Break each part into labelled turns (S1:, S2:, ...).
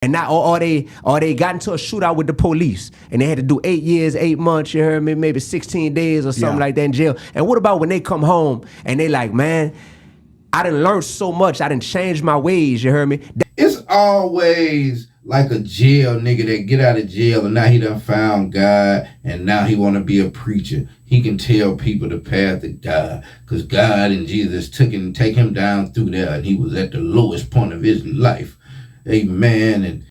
S1: and not or they got into a shootout with the police and they had to do 8 years, 8 months, you heard me, maybe 16 days or something like that in jail. And what about when they come home and they like, man, I done learned so much, I done changed my ways, you heard me?
S2: It's always like a jail nigga that get out of jail and now he done found God and now he want to be a preacher. He can tell people the path of God because God and Jesus take him down through there and he was at the lowest point of his life. Amen. And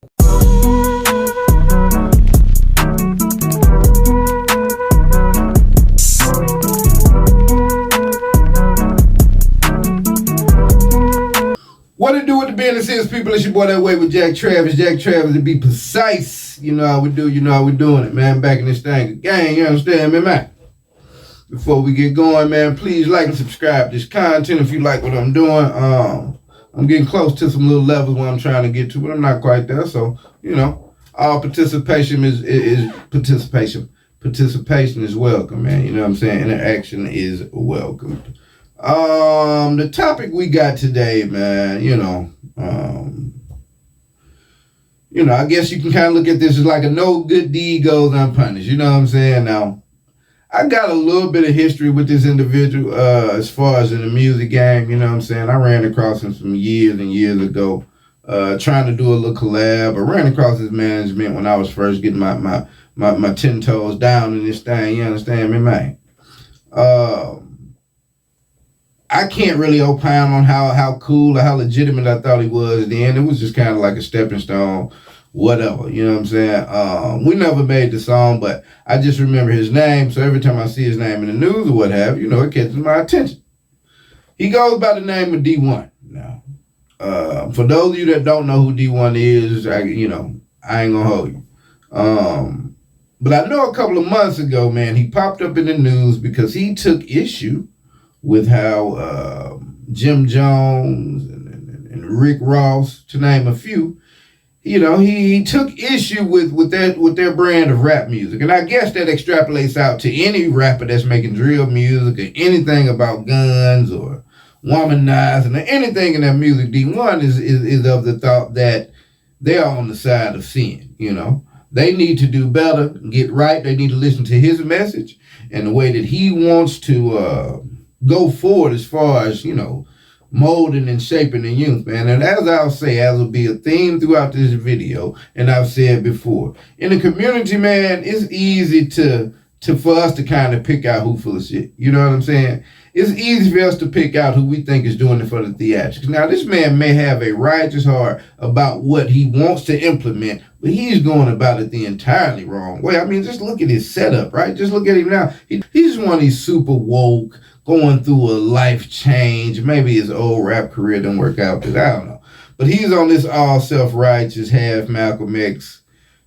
S2: what it do with the business is, people? It's your boy That Way with Jack Travis. Jack Travis, to be precise. You know how we do. You know how we doing it, man. Back in this thing. Gang, you understand me, man? Before we get going, man, please like and subscribe to this content if you like what I'm doing. I'm getting close to some little levels where I'm trying to get to, but I'm not quite there. So, you know, all participation is participation. Participation is welcome, man. You know what I'm saying? Interaction is welcome. The topic we got today, man, I guess you can kind of look at this as like a no good deed goes unpunished. You know what I'm saying? Now, I got a little bit of history with this individual as far as in the music game. You know what I'm saying? I ran across him some years and years ago trying to do a little collab. I ran across his management when I was first getting my 10 toes down in this thing. You understand me, man? I can't really opine on how cool or how legitimate I thought he was then. It was just kind of like a stepping stone, whatever, you know what I'm saying? We never made the song, but I just remember his name, so every time I see his name in the news or what have you, it catches my attention. He goes by the name of D1. Now, for those of you that don't know who D1 is, I ain't gonna hold you. But I know a couple of months ago, man, he popped up in the news because he took issue with how Jim Jones and Rick Ross, to name a few, he took issue with their brand of rap music. And I guess that extrapolates out to any rapper that's making drill music or anything about guns or womanizing or anything in that music. D1 is of the thought that they're on the side of sin, They need to do better, get right. They need to listen to his message and the way that he wants to go forward as far as, molding and shaping the youth, man. And as I'll say, as will be a theme throughout this video, and I've said before, in the community, man, it's easy for us to kind of pick out who full of shit. You know what I'm saying? It's easy for us to pick out who we think is doing it for the theatrics. Now, this man may have a righteous heart about what he wants to implement, but he's going about it the entirely wrong way. I mean, just look at his setup, right? Just look at him now. He's one of these super woke, going through a life change. Maybe his old rap career didn't work out, because I don't know. But he's on this all self-righteous, half Malcolm X,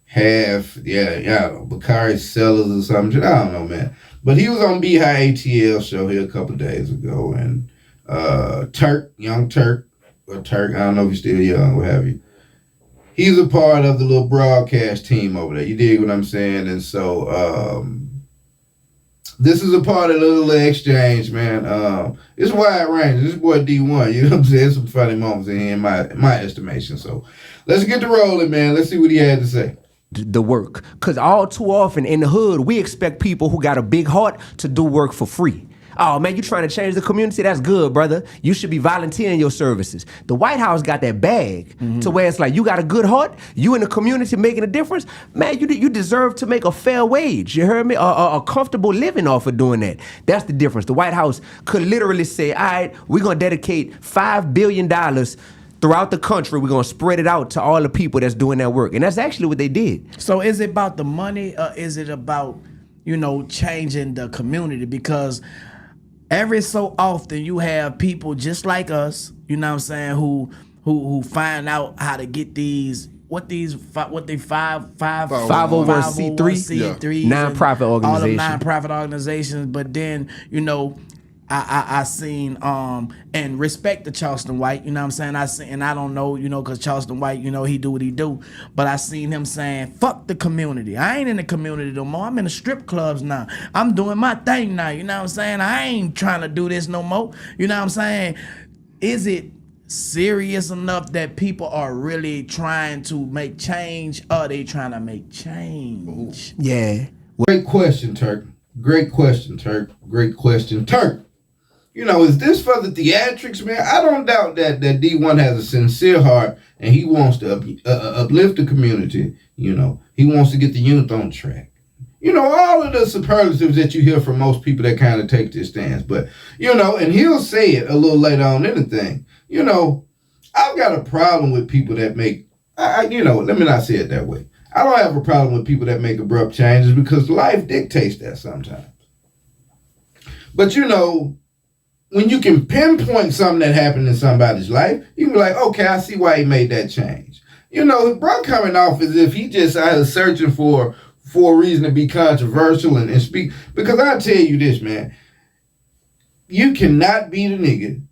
S2: half, Bakari Sellers or something. I don't know, man. But he was on Beehive ATL show here a couple of days ago, and Young Turk, I don't know if he's still young, what have you. He's a part of the little broadcast team over there. You dig what I'm saying? And so this is a part of the little exchange, man. It's wide range. This boy D1, you know what I'm saying? Some funny moments in here in my estimation. So let's get to rolling, man. Let's see what he had to say.
S1: The work, because all too often in the hood we expect people who got a big heart to do work for free. Oh man, you trying to change the community? That's good, brother. You should be volunteering your services. The White House got that bag to where it's like, you got a good heart, you in the community making a difference, man, you deserve to make a fair wage, you heard me? A comfortable living off of doing that. That's the difference. The White House could literally say, all right, we're gonna dedicate $5 billion throughout the country. We're going to spread it out to all the people that's doing that work. And that's actually what they did.
S3: So is it about the money, or is it about, changing the community? Because every so often you have people just like us, you know what I'm saying, who find out how to get these, what they 501c3
S1: nonprofit organizations.
S3: All the nonprofit organizations, but then, I seen and respect to Charleston White, you know what I'm saying? And I don't know, because Charleston White, he do what he do. But I seen him saying, fuck the community. I ain't in the community no more. I'm in the strip clubs now. I'm doing my thing now, you know what I'm saying? I ain't trying to do this no more. You know what I'm saying? Is it serious enough that people are really trying to make change? Or are they trying to make change?
S1: Yeah.
S2: Great question, Turk. Great question, Turk. Great question, Turk. You know, is this for the theatrics, man? I don't doubt that D1 has a sincere heart and he wants to uplift the community. You know, he wants to get the youth on track. You know, all of the superlatives that you hear from most people that kind of take this stance. But, you know, and he'll say it a little later on in the thing. You know, I've got a problem with people that make, you know, let me not say it that way. I don't have a problem with people that make abrupt changes because life dictates that sometimes. But, you know, when you can pinpoint something that happened in somebody's life, you can be like, okay, I see why he made that change. You know, bro coming off as if he just searching for a reason to be controversial and speak. Because I tell you this, man, you cannot be the nigga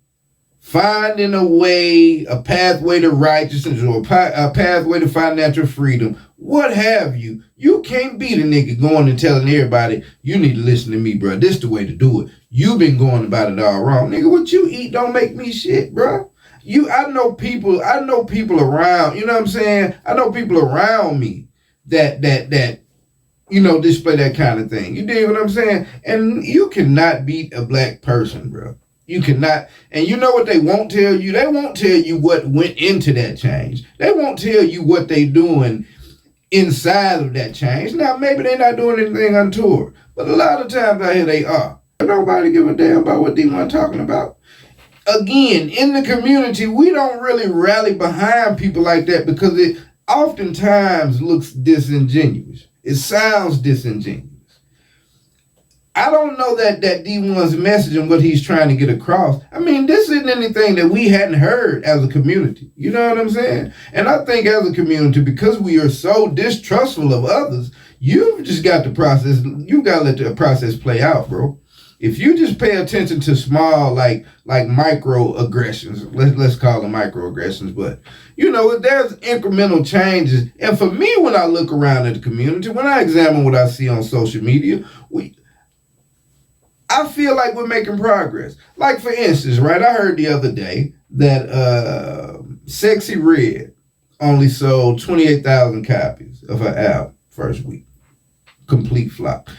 S2: finding a pathway to righteousness or a pathway to financial freedom, what have you. You can't be the nigga going and telling everybody, you need to listen to me, bro. This is the way to do it. You've been going about it all wrong. Nigga, what you eat don't make me shit, bro. I know people around, you know what I'm saying? I know people around me that you know, display that kind of thing. You dig what I'm saying? And you cannot beat a black person, bro. You cannot. And you know what they won't tell you? They won't tell you what went into that change. They won't tell you what they doing inside of that change. Now, maybe they're not doing anything untoward, but a lot of times I hear they are. Nobody give a damn about what D1 talking about. Again, in the community, we don't really rally behind people like that because it oftentimes looks disingenuous. It sounds disingenuous. I don't know that D1's message and what he's trying to get across. I mean, this isn't anything that we hadn't heard as a community. You know what I'm saying? And I think as a community, because we are so distrustful of others, you've just got the process. You got to let the process play out, bro. If you just pay attention to small, like microaggressions, let's call them microaggressions, but you know, there's incremental changes. And for me, when I look around at the community, when I examine what I see on social media, I feel like we're making progress. Like for instance, right? I heard the other day that Sexy Red only sold 28,000 copies of her album first week. Complete flop.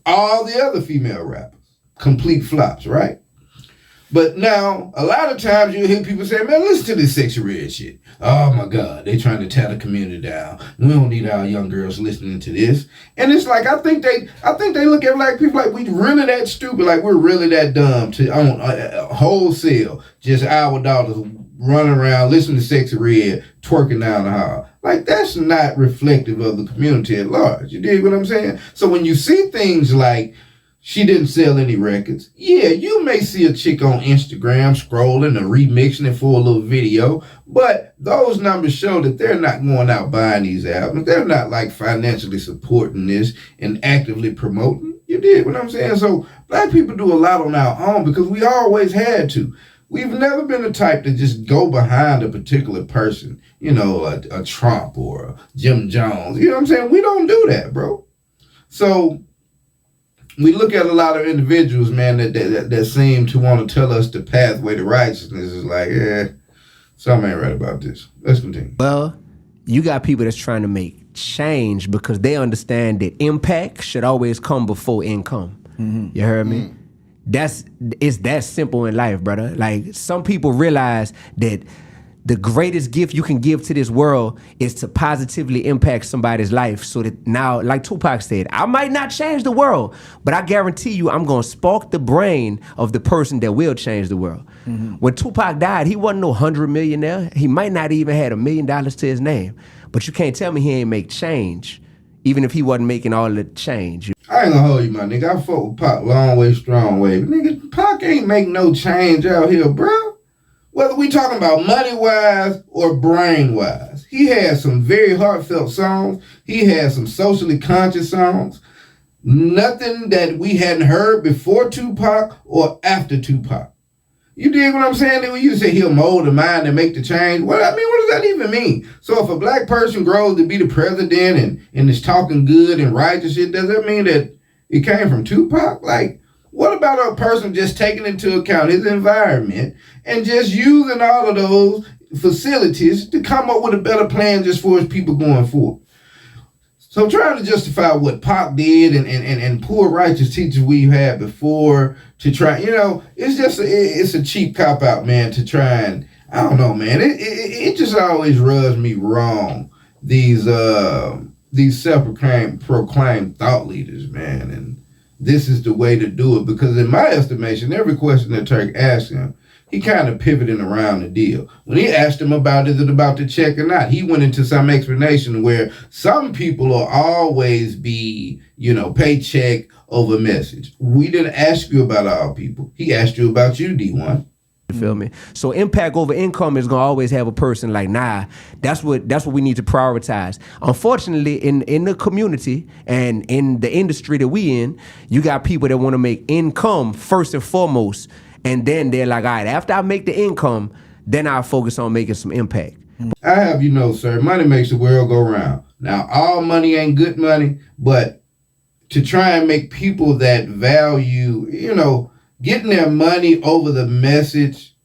S2: All the other female rappers, complete flops, right? But now, a lot of times you hear people say, man, listen to this Sexy Red shit. Oh my God, they trying to tear the community down. We don't need our young girls listening to this. And it's like, I think they look at like people like we really that stupid, like we're really that dumb to own wholesale, just our daughters running around listening to Sexy Red, twerking down the hall. Like, that's not reflective of the community at large. You dig what I'm saying? So when you see things like, she didn't sell any records. Yeah, you may see a chick on Instagram scrolling and remixing it for a little video, but those numbers show that they're not going out buying these albums. They're not like financially supporting this and actively promoting. You dig what I'm saying? So black people do a lot on our own because we always had to. We've never been the type to just go behind a particular person, you know, a Trump or a Jim Jones. You know what I'm saying? We don't do that, bro. So we look at a lot of individuals, man, that seem to want to tell us the pathway to righteousness is like, something ain't right about this. Let's continue.
S1: Well, you got people that's trying to make change because they understand that impact should always come before income. Mm-hmm. You heard me? It's that simple in life, brother. Like, some people realize that the greatest gift you can give to this world is to positively impact somebody's life so that now, like Tupac said, I might not change the world, but I guarantee you I'm going to spark the brain of the person that will change the world. Mm-hmm. When Tupac died, he wasn't no 100 millionaire. He might not even had $1 million to his name, but you can't tell me he ain't make change, even if he wasn't making all the change.
S2: I ain't gonna hold you, my nigga. I fuck with Pac long way, strong way. But nigga, Pac ain't make no change out here, bro. Whether we talking about money-wise or brain-wise, he had some very heartfelt songs. He had some socially conscious songs. Nothing that we hadn't heard before Tupac or after Tupac. You dig what I'm saying? When you say he'll mold the mind and make the change, what does that even mean? So if a black person grows to be the president and is talking good and righteous shit, does that mean that it came from Tupac? Like, what about a person just taking into account his environment and just using all of those facilities to come up with a better plan just for his people going forward. So trying to justify what Pac did and poor righteous teachers we've had before to try, it's just it's a cheap cop out, man, to try and, I don't know, man. It just always rubs me wrong. These self-proclaimed thought leaders, man, and this is the way to do it, because in my estimation, every question that Turk asked him, he kind of pivoting around the deal. When he asked him about is it about the check or not, he went into some explanation where some people will always be, paycheck over message. We didn't ask you about all people. He asked you about you, D1.
S1: You feel me? So impact over income is gonna always have a person like, nah, that's what we need to prioritize. Unfortunately, in the community and in the industry that we in, you got people that want to make income first and foremost, and then they're like, all right, after I make the income, then I'll focus on making some impact.
S2: I have you know, sir, money makes the world go round. Now, all money ain't good money, but to try and make people that value, getting their money over the message,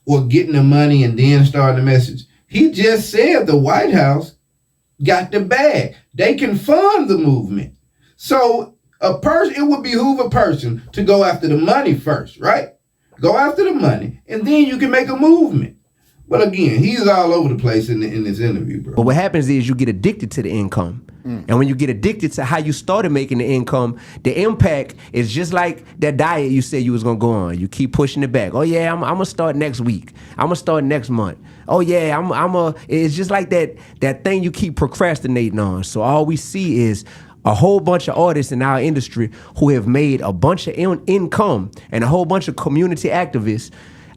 S2: or getting the money and then starting the message. He just said the White House got the bag. They can fund the movement. So it would behoove a person to go after the money first, right? Go after the money, and then you can make a movement. But again, he's all over the place in this interview, bro.
S1: But what happens is you get addicted to the income. And when you get addicted to how you started making the income, the impact is just like that diet you said you was gonna go on. You keep pushing it back. Oh yeah, I'm gonna start next week. I'm gonna start next month. Oh yeah, it's just like that thing you keep procrastinating on. So all we see is a whole bunch of artists in our industry who have made a bunch of income and a whole bunch of community activists.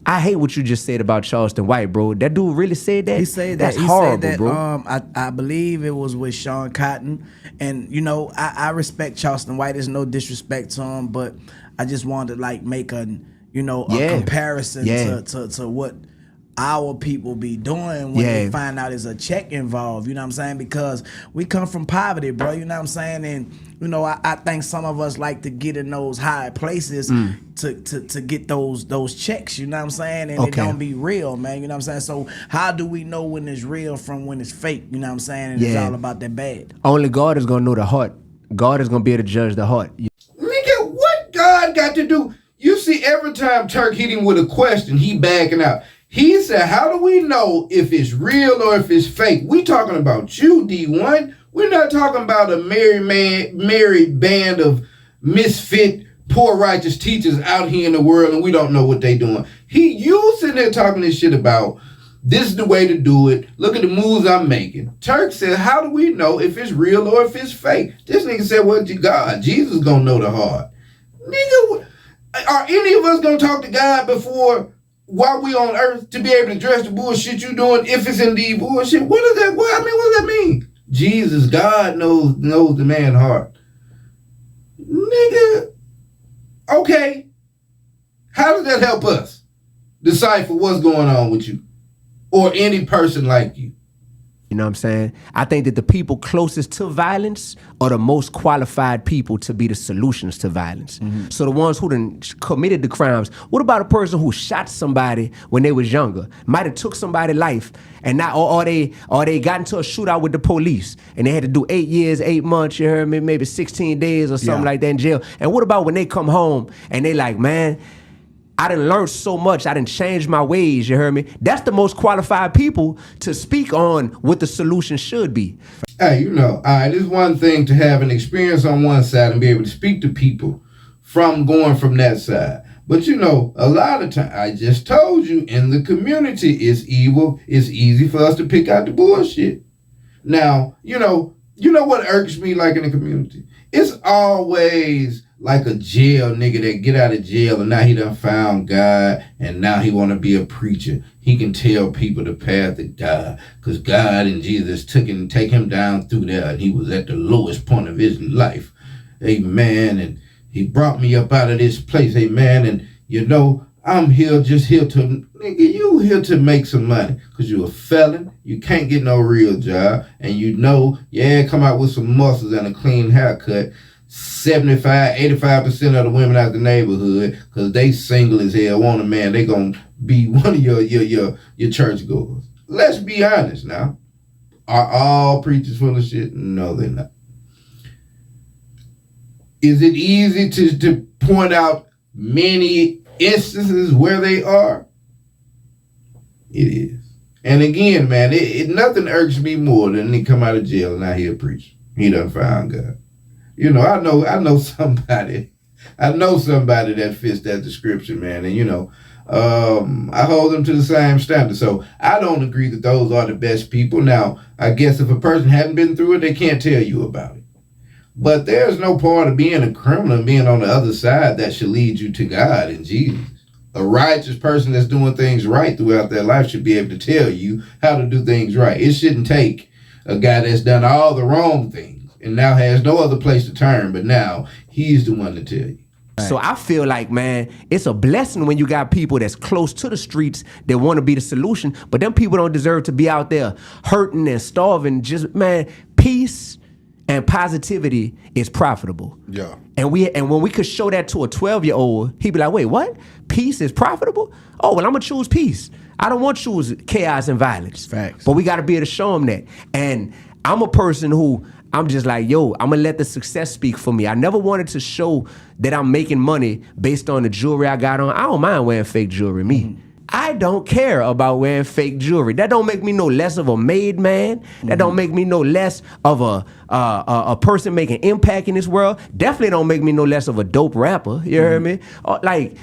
S1: I hate what you just said about Charleston White, bro. That dude really said that?
S3: He said
S1: That's
S3: that.
S1: horrible,
S3: he said that,
S1: bro.
S3: I believe it was with Sean Cotton. And, I respect Charleston White. There's no disrespect to him, but I just wanted to, make a comparison to what our people be doing when they find out there's a check involved, you know what I'm saying? Because we come from poverty, bro, you know what I'm saying? And, I think some of us like to get in those high places to get those checks, you know what I'm saying? And it don't be real, man, you know what I'm saying? So how do we know when it's real from when it's fake, you know what I'm saying? And it's all about that bad.
S1: Only God is going to know the heart. God is going to be able to judge the heart.
S2: Nigga, what God got to do? You see, every time Turk hit him with a question, he backing out. He said, how do we know if it's real or if it's fake? We talking about you, D1. We're not talking about a married band of misfit, poor righteous teachers out here in the world and we don't know what they doing. You sitting there talking this shit about this is the way to do it. Look at the moves I'm making. Turk said, how do we know if it's real or if it's fake? This nigga said, well, God, Jesus gonna know the heart. Nigga, are any of us gonna talk to God before while we on earth to be able to address the bullshit you doing if it's indeed bullshit? What does that mean? Jesus, God knows the man's heart. Nigga, okay. How does that help us decipher what's going on with you or any person like you?
S1: You know what I'm saying? I think that the people closest to violence are the most qualified people to be the solutions to violence. So the ones who done committed the crimes, what about a person who shot somebody when they was younger? Might have took somebody's life and not, or they got into a shootout with the police and they had to do 8 years, 8 months, you heard me, maybe 16 days or something like that in jail. And what about when they come home and they like, man, I done learned so much. I done changed my ways, you heard me? That's the most qualified people to speak on what the solution should be.
S2: Hey, all right, it's one thing to have an experience on one side and be able to speak to people from going from that side. But a lot of times, I just told you, in the community, it's evil. It's easy for us to pick out the bullshit. Now, you know what irks me like in the community? It's always like a jail nigga that get out of jail and now he done found God and now he want to be a preacher. He can tell people the path of God because God and Jesus take him down through there and he was at the lowest point of his life. Amen. And he brought me up out of this place. Amen. And I'm here to, nigga, you here to make some money because you a felon. You can't get no real job. And come out with some muscles and a clean haircut. 75, 85% of the women out the neighborhood, because they single as hell, want a man, they gonna be one of your church goers. Let's be honest now. Are all preachers full of shit? No, they're not. Is it easy to point out many instances where they are? It is. And again, man, nothing irks me more than he come out of jail and I hear preach. He done found God. You know, I know somebody that fits that description, man. And, you know, I hold them to the same standard. So I don't agree that those are the best people. Now, I guess if a person hadn't been through it, they can't tell you about it. But there's no part of being a criminal and being on the other side that should lead you to God and Jesus. A righteous person that's doing things right throughout their life should be able to tell you how to do things right. It shouldn't take a guy that's done all the wrong things and now has no other place to turn, but now he's the one to tell you.
S1: So I feel like, man, it's a blessing when you got people that's close to the streets that want to be the solution, but them people don't deserve to be out there hurting and starving. Just, man, peace and positivity is profitable.
S4: Yeah.
S1: And when we could show that to a 12-year-old, he'd be like, wait, what? Peace is profitable? Oh, well, I'm going to choose peace. I don't want to choose chaos and violence.
S3: Facts.
S1: But we got to be able to show them that. And I'm a person who, I'm just like, yo, I'm going to let the success speak for me. I never wanted to show that I'm making money based on the jewelry I got on. I don't mind wearing fake jewelry, me. Mm-hmm. I don't care about wearing fake jewelry. That don't make me no less of a made man. That don't make me no less of a person making impact in this world. Definitely don't make me no less of a dope rapper. You heard me? Like,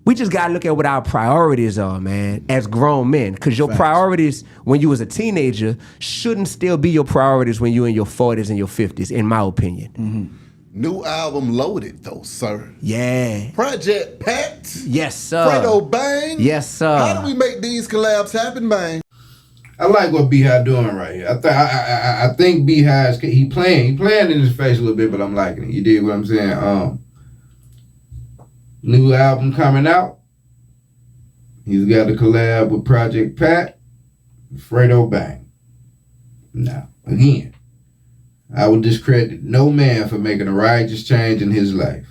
S1: we just gotta look at what our priorities are, man, as grown men. Because your priorities when you was a teenager shouldn't still be your priorities when you're in your 40s and your 50s, in my opinion.
S4: Mm-hmm. New album loaded, though, sir.
S1: Yeah.
S4: Project Pat.
S1: Yes, sir.
S4: Fredo Bang.
S1: Yes, sir.
S4: How do we make these collabs happen, Bang?
S2: I like what B-High doing right here. I think B-High's he playing in his face a little bit, but I'm liking it. You dig what I'm saying? New album coming out. He's got a collab with Project Pat, Fredo Bang. Now, again, I would discredit no man for making a righteous change in his life.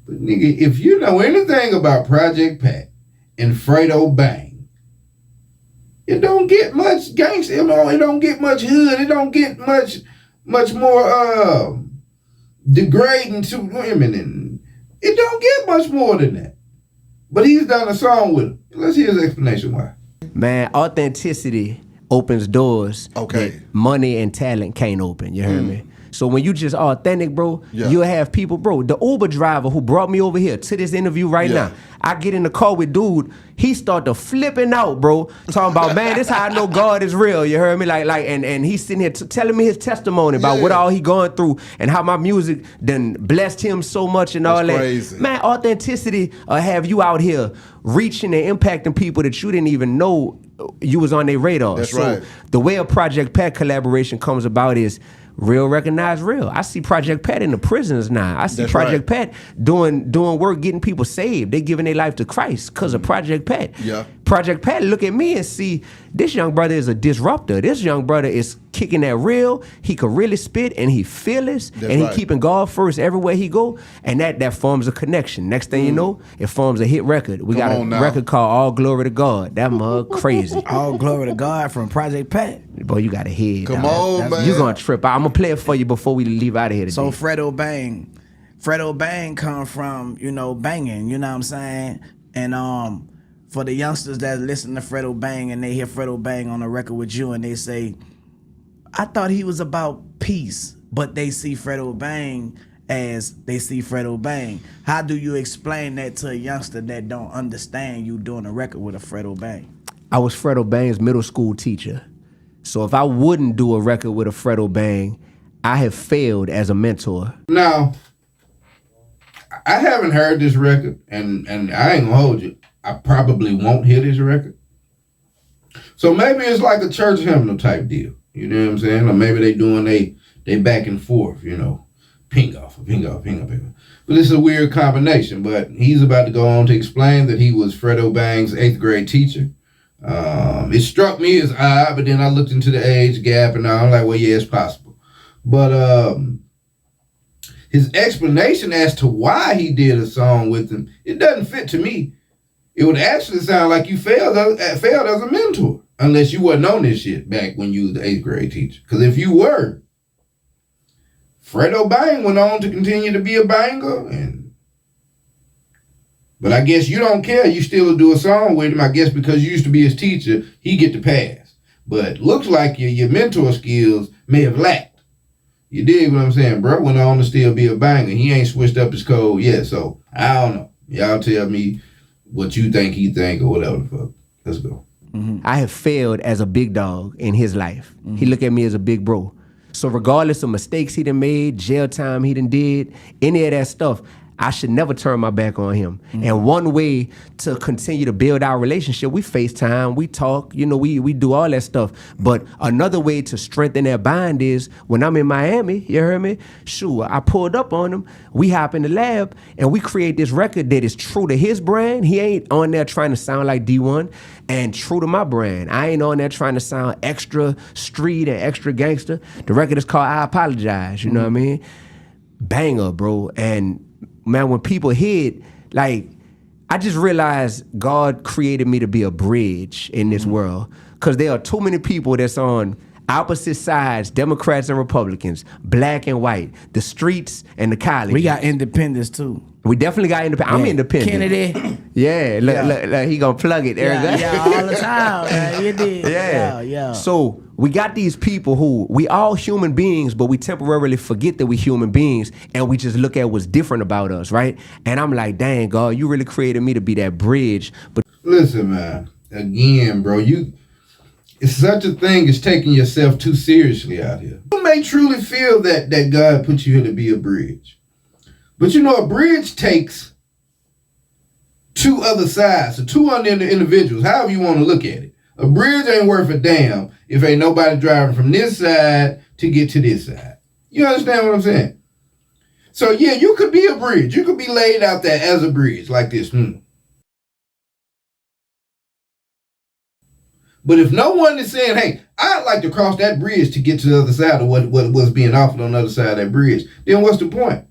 S2: But nigga, if you know anything about Project Pat and Fredo Bang, it don't get much gangster, it don't get much hood, it don't get much more degrading to women. It don't get much more than that. But he's done a song with him. Let's hear his explanation why.
S1: Man, authenticity opens doors that money and talent can't open. You heard me? So when you just authentic, bro, you'll have people, bro. The Uber driver who brought me over here to this interview right now, I get in the car with dude, he start to flipping out, bro, talking about, man, this how I know God is real. You heard me? And he's sitting here telling me his testimony about what all he going through and how my music done blessed him so much and all that.
S4: Crazy.
S1: Man, authenticity have you out here reaching and impacting people that you didn't even know you was on their radar.
S4: That's right.
S1: The way a Project Pat collaboration comes about is real recognize real. I see Project Pat in the prisons now. I see Project Pat doing work, getting people saved. They giving their life to Christ because of Project Pat.
S4: Yeah.
S1: Project Pat look at me and see this young brother is a disruptor. This young brother is kicking that real. He could really spit and he fearless and he keeping God first everywhere he go. And that forms a connection. Next thing you know, it forms a hit record. We got a record called All Glory to God. That mug crazy.
S3: All Glory to God from Project Pat.
S1: Boy, you got a head.
S4: Come on, man.
S1: You gonna trip out. I'm gonna play it for you before we leave out of here today.
S3: So Fredo Bang come from, banging, you know what I'm saying? And for the youngsters that listen to Fredo Bang and they hear Fredo Bang on a record with you and they say, I thought he was about peace, but they see Fredo Bang as they see Fredo Bang. How do you explain that to a youngster that don't understand you doing a record with a Fredo Bang?
S1: I was Fredo Bang's middle school teacher. So if I wouldn't do a record with a Fredo Bang, I have failed as a mentor.
S2: Now, I haven't heard this record, and I ain't gonna hold you. I probably won't hear this record. So maybe it's like a church hymnal type deal. You know what I'm saying? Or maybe they doing they back and forth, ping off. But it's a weird combination. But he's about to go on to explain that he was Fredo Bang's 8th grade teacher. It struck me as odd, but then I looked into the age gap and I'm like, well, yeah, it's possible. But his explanation as to why he did a song with him, it doesn't fit to me. It would actually sound like you failed as a mentor, unless you wasn't on this shit back when you was the 8th grade teacher. Because if you were, Fredo Bang went on to continue to be a banger, but I guess you don't care. You still do a song with him. I guess because you used to be his teacher, he get the pass. But looks like your mentor skills may have lacked. You dig what I'm saying, bro? Went on to still be a banger. He ain't switched up his code yet, so I don't know. Y'all tell me what you think he think or whatever the fuck. Let's go.
S1: I have failed as a big dog in his life. He look at me as a big bro. So regardless of mistakes he done made, jail time he done did, any of that stuff, I should never turn my back on him. And one way to continue to build our relationship, we FaceTime, we talk, we do all that stuff. But another way to strengthen that bond is when I'm in Miami, you heard me? Sure, I pulled up on him, we hop in the lab, and we create this record that is true to his brand. He ain't on there trying to sound like D1, and true to my brand. I ain't on there trying to sound extra street and extra gangster. The record is called I Apologize, you know what I mean? Banger, bro. And man, when people hear it, like, I just realized God created me to be a bridge in this world. Because there are too many people that's on opposite sides, Democrats and Republicans, black and white, the streets and the college.
S3: We got independents too.
S1: We definitely got independent. I'm independent.
S3: Kennedy.
S1: Yeah, look, he gonna plug it.
S3: Yeah, all the time. Man. You did. Yeah.
S1: So we got these people who, we all human beings, but we temporarily forget that we human beings, and we just look at what's different about us, right? And I'm like, dang, God, you really created me to be that bridge. But
S2: Listen, man. Again, bro, it's such a thing as taking yourself too seriously out here. You may truly feel that God put you here to be a bridge. But a bridge takes two other sides, so two other individuals, however you want to look at it. A bridge ain't worth a damn if ain't nobody driving from this side to get to this side. You understand what I'm saying? So yeah, you could be a bridge. You could be laid out there as a bridge like this. But if no one is saying, hey, I'd like to cross that bridge to get to the other side of what's being offered on the other side of that bridge, then what's the point?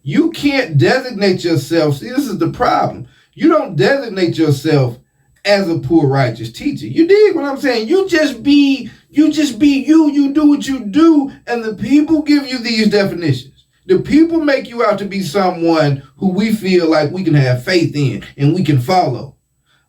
S2: You can't designate yourself. See, this is the problem. You don't designate yourself as a poor righteous teacher. You dig what I'm saying? You just be you. You do what you do, and the people give you these definitions. The people make you out to be someone who we feel like we can have faith in and we can follow.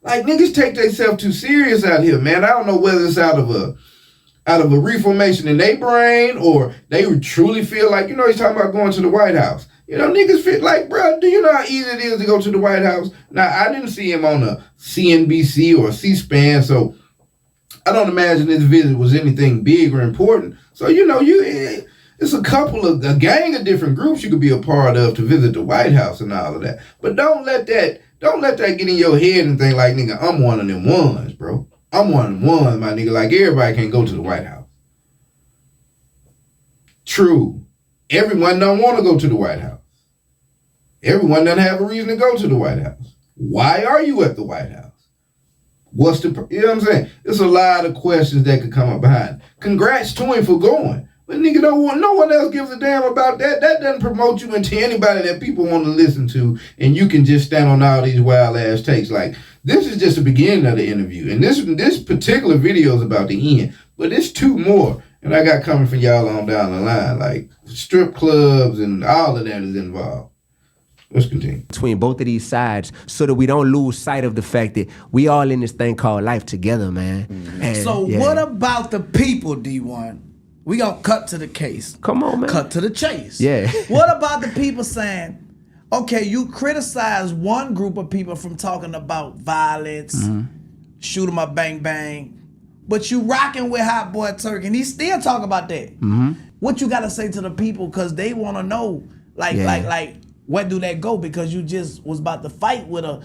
S2: Like, niggas take themselves too serious out here, man. I don't know whether it's out of a reformation in their brain, or they truly feel like, he's talking about going to the White House. Niggas feel like, bro, do you know how easy it is to go to the White House? Now, I didn't see him on a CNBC or C-SPAN, so I don't imagine this visit was anything big or important. So, it's a gang of different groups you could be a part of to visit the White House and all of that. But don't let that get in your head and think like, nigga, I'm one of them ones, bro. I'm one of them ones, my nigga. Like, everybody can't go to the White House. True. Everyone don't want to go to the White House. Everyone doesn't have a reason to go to the White House. Why are you at the White House? You know what I'm saying? There's a lot of questions that could come up behind. Congrats to him for going. But nigga, no one else gives a damn about that. That doesn't promote you into anybody that people want to listen to, and you can just stand on all these wild ass takes. Like, this is just the beginning of the interview, and this particular video is about the end. But it's two more, and I got coming for y'all on down the line. Like, strip clubs and all of that is involved. Let's continue.
S1: Between both of these sides, so that we don't lose sight of the fact that we all in this thing called life together, man. And,
S3: so what about the people, D1? We gonna cut to the case.
S1: Come on, man.
S3: Cut to the chase.
S1: Yeah.
S3: What about the people saying, okay, you criticize one group of people from talking about violence, shoot 'em up, bang, bang, but you rocking with Hot Boy Turk, and he still talk about that. What you gotta say to the people, because they want to know, like, where do that go? Because you just was about to fight with a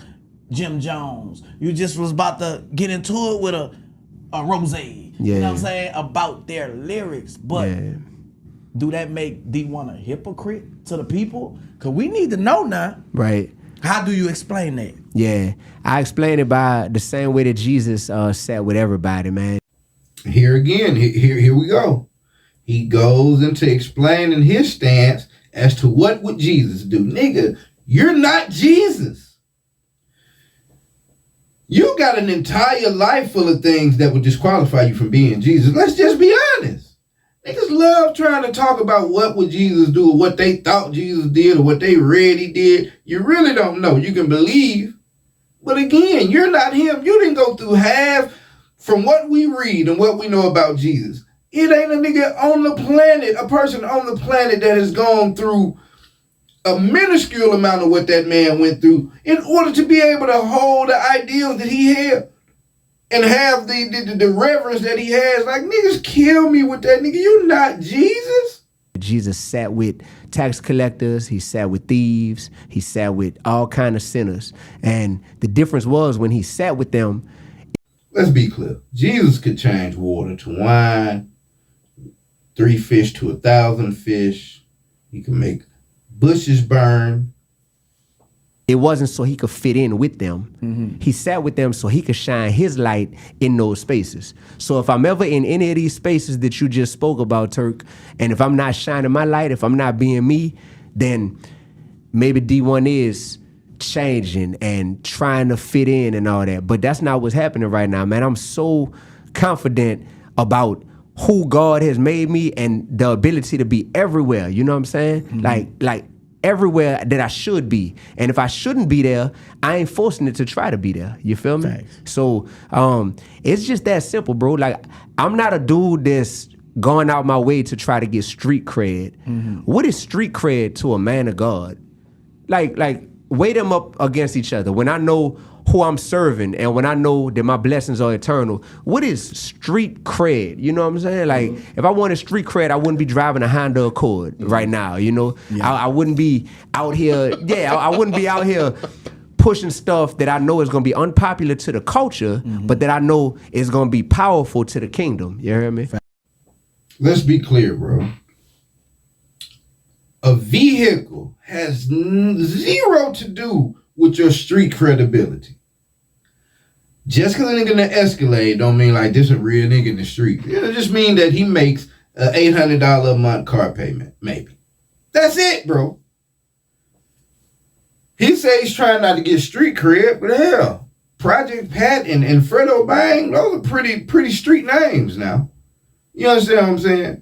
S3: Jim Jones. You just was about to get into it with a Rose. You know what I'm saying? About their lyrics. But do that make D1 a hypocrite to the people? Because we need to know now.
S1: Right.
S3: How do you explain that?
S1: Yeah. I explain it by the same way that Jesus sat with everybody, man.
S2: Here again, here we go. He goes into explaining his stance as to what would Jesus do. Nigga, you're not Jesus. You got an entire life full of things that would disqualify you from being Jesus. Let's just be honest. Niggas love trying to talk about what would Jesus do or what they thought Jesus did or what they read he did. You really don't know. You can believe. But again, you're not him. You didn't go through half from what we read and what we know about Jesus. It ain't a nigga on the planet, a person on the planet that has gone through a minuscule amount of what that man went through in order to be able to hold the ideals that he had and have the reverence that he has. Like, niggas kill me with that, nigga. You not Jesus.
S1: Jesus sat with tax collectors, he sat with thieves, he sat with all kind of sinners. And the difference was when he sat with them.
S2: Let's be clear. Jesus could change water to wine, 3 fish to 1,000 fish. He could make bushes burn.
S1: It wasn't so he could fit in with them. Mm-hmm. He sat with them so he could shine his light in those spaces. So if I'm ever in any of these spaces that you just spoke about, Turk, and if I'm not shining my light, if I'm not being me, then maybe D1 is changing and trying to fit in and all that. But that's not what's happening right now, man. I'm so confident about who God has made me and the ability to be everywhere. You know what I'm saying? Mm-hmm. Like everywhere that I should be. And if I shouldn't be there, I ain't forcing it to try to be there. You feel me? Thanks. So it's just that simple, bro. Like, I'm not a dude that's going out my way to try to get street cred. Mm-hmm. What is street cred to a man of God? Like weigh them up against each other. When I know who I'm serving and when I know that my blessings are eternal, what is street cred? You know what I'm saying? Like, if I wanted street cred, I wouldn't be driving a Honda Accord right now, you know? Yeah. I wouldn't be out here, I wouldn't be out here pushing stuff that I know is gonna be unpopular to the culture, but that I know is gonna be powerful to the kingdom. You hear me?
S2: Let's be clear, bro. A vehicle has zero to do with your street credibility. Just because a nigga in the Escalade don't mean like this a real nigga in the street. It just mean that he makes an $800 a month car payment, maybe. That's it, bro. He says he's trying not to get street cred, but hell, Project Pat and Fredo Bang, those are pretty street names now. You understand what I'm saying?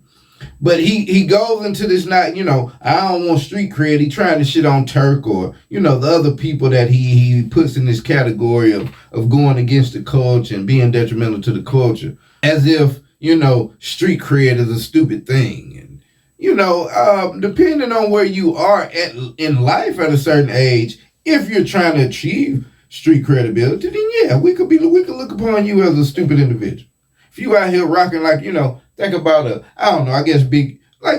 S2: But he goes into this not, I don't want street cred. He trying to shit on Turk or, the other people that he puts in this category of going against the culture and being detrimental to the culture. As if, street cred is a stupid thing. And, depending on where you are in life at a certain age, if you're trying to achieve street credibility, then yeah, we could look upon you as a stupid individual. If you out here rocking like, think about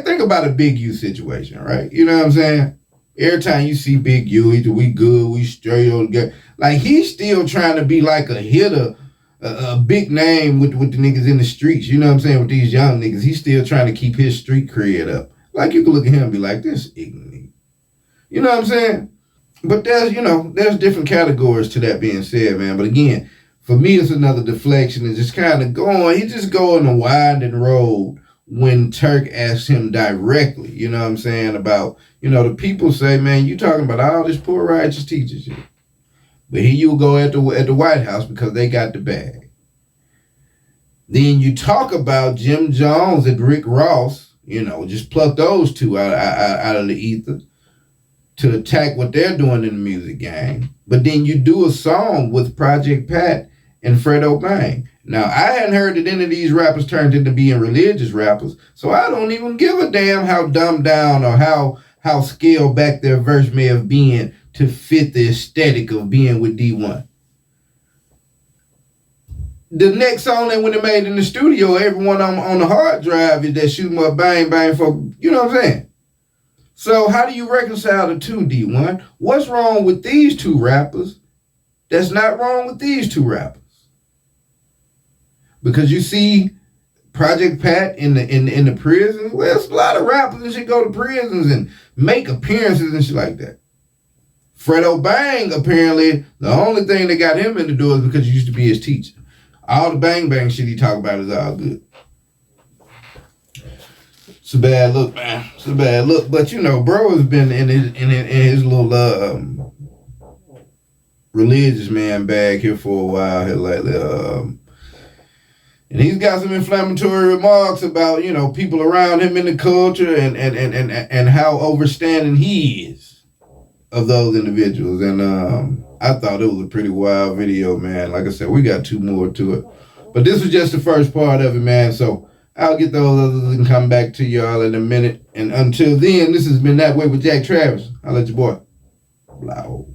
S2: think about a Big U situation, right? You know what I'm saying? Every time you see Big U, either we good, we straight, or like he's still trying to be like a hitter, a big name with the niggas in the streets. You know what I'm saying? With these young niggas, he's still trying to keep his street cred up. Like you can look at him and be like, this ignorant nigga. You know what I'm saying? But there's different categories to that being said, man. But again, for me, it's another deflection and just kind of he's just going a winding road when Turk asks him directly, you know what I'm saying, about, the people say, man, you talking about all this poor righteous teachers here. But here you go at the White House because they got the bag. Then you talk about Jim Jones and Rick Ross, just pluck those two out of the ether to attack what they're doing in the music game. But then you do a song with Project Pat and Fredo Bang. Now, I hadn't heard that any of these rappers turned into being religious rappers, so I don't even give a damn how dumbed down or how scaled back their verse may have been to fit the aesthetic of being with D1. The next song that when they made in the studio, everyone on the hard drive is that shoot 'em up, bang, bang, for, you know what I'm saying? So how do you reconcile the two, D1? What's wrong with these two rappers that's not wrong with these two rappers? Because you see Project Pat in the prisons. Well, there's a lot of rappers and shit go to prisons and make appearances and shit like that. Fredo Bang, apparently, the only thing that got him in the door is because he used to be his teacher. All the bang bang shit he talk about is all good. It's a bad look, man. It's a bad look. But you know, bro has been in his little religious man bag here for a while here lately. And he's got some inflammatory remarks about, you know, people around him in the culture and how overstanding he is of those individuals. And I thought it was a pretty wild video, man. Like I said, we got 2 more to it. But this was just the first part of it, man. So I'll get those others and come back to y'all in a minute. And until then, this has been That Way with Jack Travis. I'll let your boy. Loud.